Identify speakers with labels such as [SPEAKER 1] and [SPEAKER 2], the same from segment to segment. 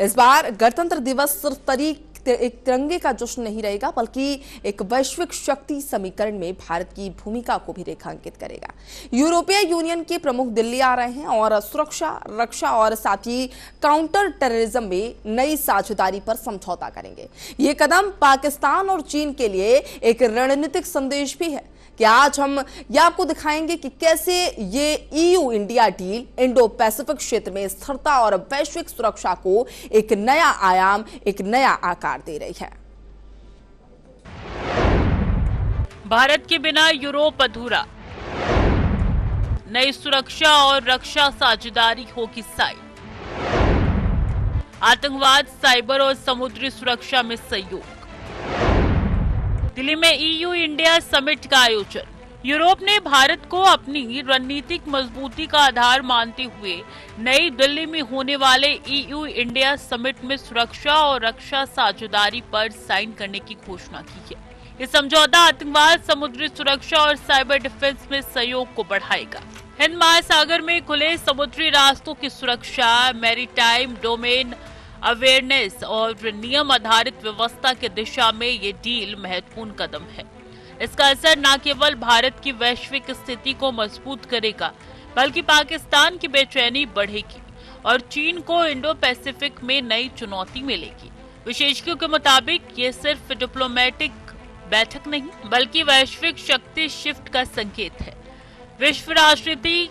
[SPEAKER 1] इस बार गणतंत्र दिवस सिर्फ एक तिरंगे का जश्न नहीं रहेगा, बल्कि एक वैश्विक शक्ति समीकरण में भारत की भूमिका को भी रेखांकित करेगा। यूरोपीय यूनियन के प्रमुख दिल्ली आ रहे हैं और सुरक्षा, रक्षा और साथ ही काउंटर टेररिज्म में नई साझेदारी पर समझौता करेंगे। ये कदम पाकिस्तान और चीन के लिए एक रणनीतिक संदेश भी है कि आज हम ये आपको दिखाएंगे कि कैसे ये EU India deal Indo Pacific क्षेत्र में स्थिरता और वैश्विक सुरक्षा को एक नया आयाम, एक नया आकार दे रही है।
[SPEAKER 2] भारत के बिना यूरोप अधूरा, नई सुरक्षा और रक्षा साझेदारी होगी साइड, आतंकवाद, साइबर और समुद्री सुरक्षा में सहयोग। दिल्ली में ईयू इंडिया समिट का आयोजन। यूरोप ने भारत को अपनी रणनीतिक मजबूती का आधार मानते हुए नई दिल्ली में होने वाले ईयू इंडिया समिट में सुरक्षा और रक्षा साझेदारी पर साइन करने की घोषणा की है। ये समझौता आतंकवाद, समुद्री सुरक्षा और साइबर डिफेंस में सहयोग को बढ़ाएगा। हिंद महासागर में खुले समुद्री रास्तों की सुरक्षा, मैरीटाइम डोमेन अवेयरनेस और नियम आधारित व्यवस्था की दिशा में ये डील महत्वपूर्ण कदम है। इसका असर न केवल भारत की वैश्विक स्थिति को मजबूत करेगा, बल्कि पाकिस्तान की बेचैनी बढ़ेगी और चीन को इंडो पैसिफिक में नई चुनौती मिलेगी। विशेषज्ञों के मुताबिक ये सिर्फ डिप्लोमेटिक बैठक नहीं, बल्कि वैश्विक शक्ति शिफ्ट का संकेत है। विश्व राजनीति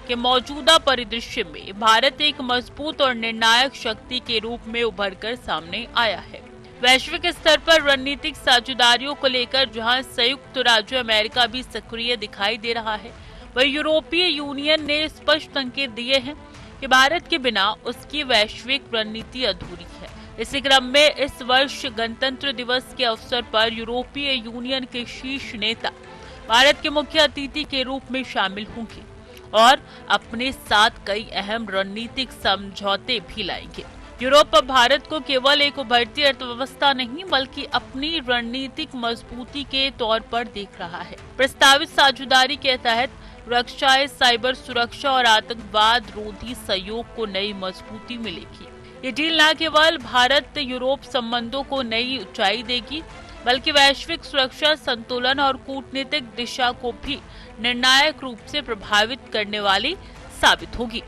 [SPEAKER 2] के मौजूदा परिदृश्य में भारत एक मजबूत और निर्णायक शक्ति के रूप में उभरकर सामने आया है। वैश्विक स्तर पर रणनीतिक साझेदारियों को लेकर जहां संयुक्त राज्य अमेरिका भी सक्रिय दिखाई दे रहा है, वहीं यूरोपीय यूनियन ने स्पष्ट संकेत दिए हैं कि भारत के बिना उसकी वैश्विक रणनीति अधूरी है। इसी क्रम में इस वर्ष गणतंत्र दिवस के अवसर पर यूरोपीय यूनियन के शीर्ष नेता भारत के मुख्य अतिथि के रूप में शामिल होंगे और अपने साथ कई अहम रणनीतिक समझौते भी लाएंगे। यूरोप अब भारत को केवल एक उभरती अर्थव्यवस्था नहीं, बल्कि अपनी रणनीतिक मजबूती के तौर पर देख रहा है। प्रस्तावित साझेदारी के तहत रक्षा, साइबर सुरक्षा और आतंकवाद रोधी सहयोग को नई मजबूती मिलेगी। ये डील न केवल भारत यूरोप संबंधों को नई ऊंचाई देगी, बल्कि वैश्विक सुरक्षा संतुलन और कूटनीतिक दिशा को भी निर्णायक रूप से प्रभावित करने वाली साबित होगी।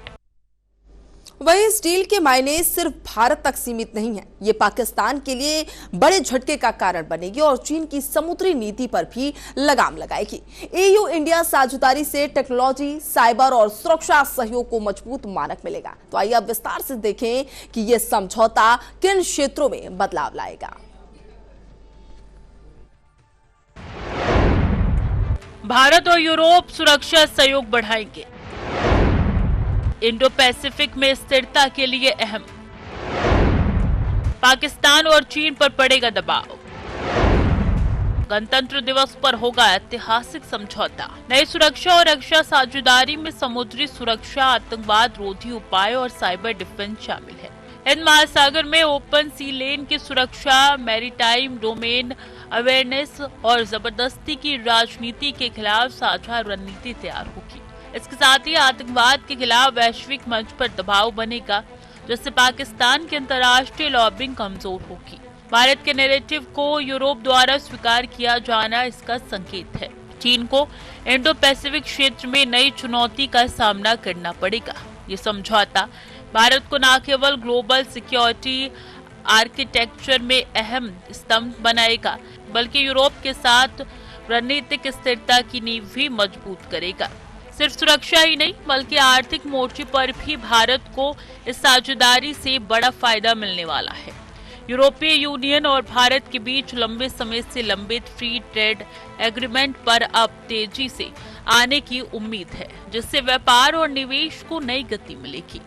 [SPEAKER 1] वहीं इस डील के मायने सिर्फ भारत तक सीमित नहीं है, ये पाकिस्तान के लिए बड़े झटके का कारण बनेगी और चीन की समुद्री नीति पर भी लगाम लगाएगी। ईयू इंडिया साझेदारी से टेक्नोलॉजी, साइबर और सुरक्षा सहयोग को मजबूत मानक मिलेगा। तो आइए अब विस्तार से देखें कि यह समझौता किन क्षेत्रों में बदलाव लाएगा।
[SPEAKER 2] भारत और यूरोप सुरक्षा सहयोग बढ़ाएंगे। इंडो पैसिफिक में स्थिरता के लिए अहम। पाकिस्तान और चीन पर पड़ेगा दबाव। गणतंत्र दिवस पर होगा ऐतिहासिक समझौता। नई सुरक्षा और रक्षा साझेदारी में समुद्री सुरक्षा, आतंकवाद रोधी उपाय और साइबर डिफेंस शामिल है। हिंद महासागर में ओपन सी लेन की सुरक्षा, मैरीटाइम डोमेन अवेयरनेस और जबरदस्ती की राजनीति के खिलाफ साझा रणनीति तैयार होगी। इसके साथ ही आतंकवाद के खिलाफ वैश्विक मंच पर दबाव बनेगा, जिससे पाकिस्तान की अंतर्राष्ट्रीय लॉबिंग कमजोर होगी। भारत के नैरेटिव को यूरोप द्वारा स्वीकार किया जाना इसका संकेत है। चीन को इंडो पैसिफिक क्षेत्र में नई चुनौती का सामना करना पड़ेगा। ये समझौता भारत को न केवल ग्लोबल सिक्योरिटी आर्किटेक्चर में अहम स्तंभ बनाएगा, बल्कि यूरोप के साथ रणनीतिक स्थिरता की नींव भी मजबूत करेगा। सिर्फ सुरक्षा ही नहीं, बल्कि आर्थिक मोर्चे पर भी भारत को इस साझेदारी से बड़ा फायदा मिलने वाला है। यूरोपीय यूनियन और भारत के बीच लंबे समय से लंबित फ्री ट्रेड एग्रीमेंट पर अब तेजी से आने की उम्मीद है, जिससे व्यापार और निवेश को नई गति मिलेगी।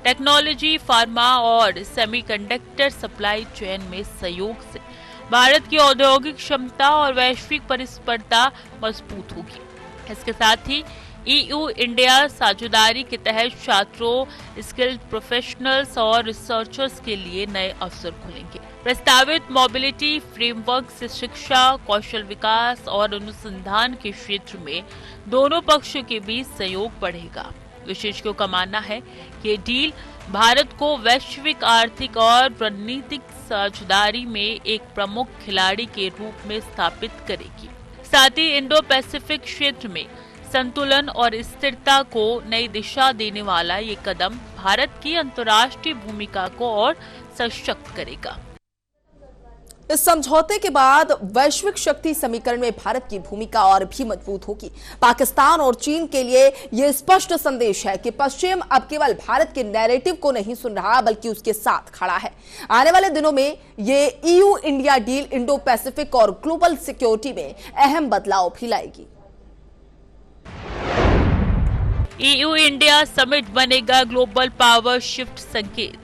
[SPEAKER 2] टेक्नोलॉजी, फार्मा और सेमीकंडक्टर सप्लाई चेन में सहयोग से भारत की औद्योगिक क्षमता और वैश्विक प्रतिस्पर्धा मजबूत होगी। इसके साथ ही ईयू इंडिया साझेदारी के तहत छात्रों, स्किल्ड प्रोफेशनल्स और रिसर्चर्स के लिए नए अवसर खुलेंगे। प्रस्तावित मोबिलिटी फ्रेमवर्क से शिक्षा, कौशल विकास और अनुसंधान के क्षेत्र में दोनों पक्षों के बीच सहयोग बढ़ेगा। विशेषज्ञों का मानना है कि ये डील भारत को वैश्विक आर्थिक और रणनीतिक साझेदारी में एक प्रमुख खिलाड़ी के रूप में स्थापित करेगी। साथ ही इंडो पैसिफिक क्षेत्र में संतुलन और स्थिरता को नई दिशा देने वाला ये कदम भारत की अंतर्राष्ट्रीय भूमिका को और सशक्त करेगा।
[SPEAKER 1] इस समझौते के बाद वैश्विक शक्ति समीकरण में भारत की भूमिका और भी मजबूत होगी। पाकिस्तान और चीन के लिए यह स्पष्ट संदेश है कि पश्चिम अब केवल भारत के नैरेटिव को नहीं सुन रहा बल्कि उसके साथ खड़ा है। आने वाले दिनों में यह EU India deal Indo Pacific और ग्लोबल सिक्योरिटी में अहम बदलाव भी लाएगी।
[SPEAKER 2] ईयू इंडिया समिट बनेगा ग्लोबल पावर शिफ्ट संकेत।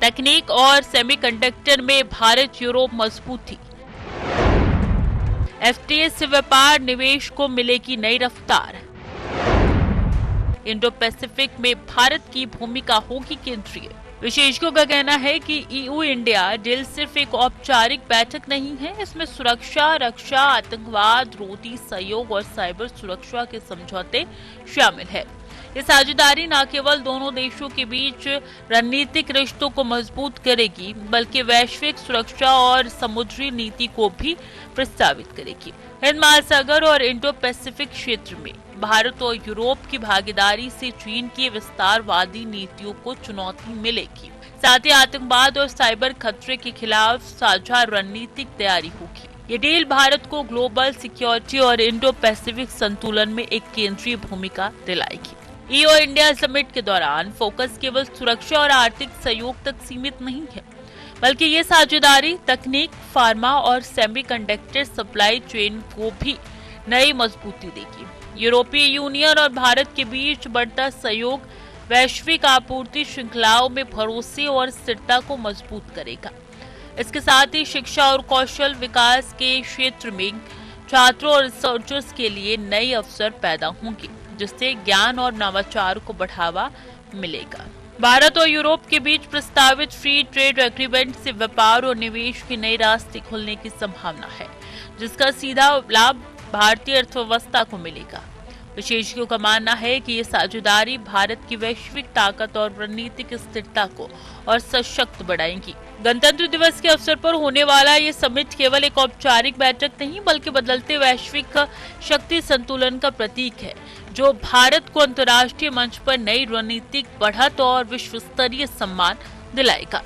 [SPEAKER 2] तकनीक और सेमीकंडक्टर में भारत यूरोप मजबूती। एफटीए से व्यापार निवेश को मिलेगी नई रफ्तार। इंडो पैसिफिक में भारत की भूमिका होगी केंद्रीय। विशेषज्ञों का कहना है कि ईयू इंडिया डील सिर्फ एक औपचारिक बैठक नहीं है, इसमें सुरक्षा, रक्षा, आतंकवाद, रोधी सहयोग और साइबर सुरक्षा के समझौते शामिल है। ये साझेदारी न केवल दोनों देशों के बीच रणनीतिक रिश्तों को मजबूत करेगी बल्कि वैश्विक सुरक्षा और समुद्री नीति को भी प्रस्तावित करेगी। हिंद महासागर और इंडो पैसिफिक क्षेत्र में भारत और यूरोप की भागीदारी से चीन की विस्तारवादी नीतियों को चुनौती मिलेगी। साथ ही आतंकवाद और साइबर खतरे के खिलाफ साझा रणनीतिक तैयारी होगी। ये डील भारत को ग्लोबल सिक्योरिटी और इंडो पैसिफिक संतुलन में एक केंद्रीय भूमिका दिलाएगी। ईयू इंडिया समिट के दौरान फोकस केवल सुरक्षा और आर्थिक सहयोग तक सीमित नहीं है, बल्कि ये साझेदारी तकनीक, फार्मा और सेमीकंडक्टर सप्लाई चेन को भी नई मजबूती देगी। यूरोपीय यूनियन और भारत के बीच बढ़ता सहयोग वैश्विक आपूर्ति श्रृंखलाओं में भरोसे और स्थिरता को मजबूत करेगा। इसके साथ ही शिक्षा और कौशल विकास के क्षेत्र में छात्रों और रिसर्चर्स के लिए नए अवसर पैदा होंगे, जिससे ज्ञान और नवाचार को बढ़ावा मिलेगा। भारत और यूरोप के बीच प्रस्तावित फ्री ट्रेड एग्रीमेंट से व्यापार और निवेश के नए रास्ते खुलने की संभावना है, जिसका सीधा लाभ भारतीय अर्थव्यवस्था को मिलेगा। विशेषज्ञों का मानना है कि ये साझेदारी भारत की वैश्विक ताकत और रणनीतिक स्थिरता को और सशक्त बढ़ाएगी। गणतंत्र दिवस के अवसर पर होने वाला ये समिट केवल एक औपचारिक बैठक नहीं बल्कि बदलते वैश्विक शक्ति संतुलन का प्रतीक है, जो भारत को अंतर्राष्ट्रीय मंच पर नई रणनीतिक बढ़त और विश्व स्तरीय सम्मान दिलाएगा।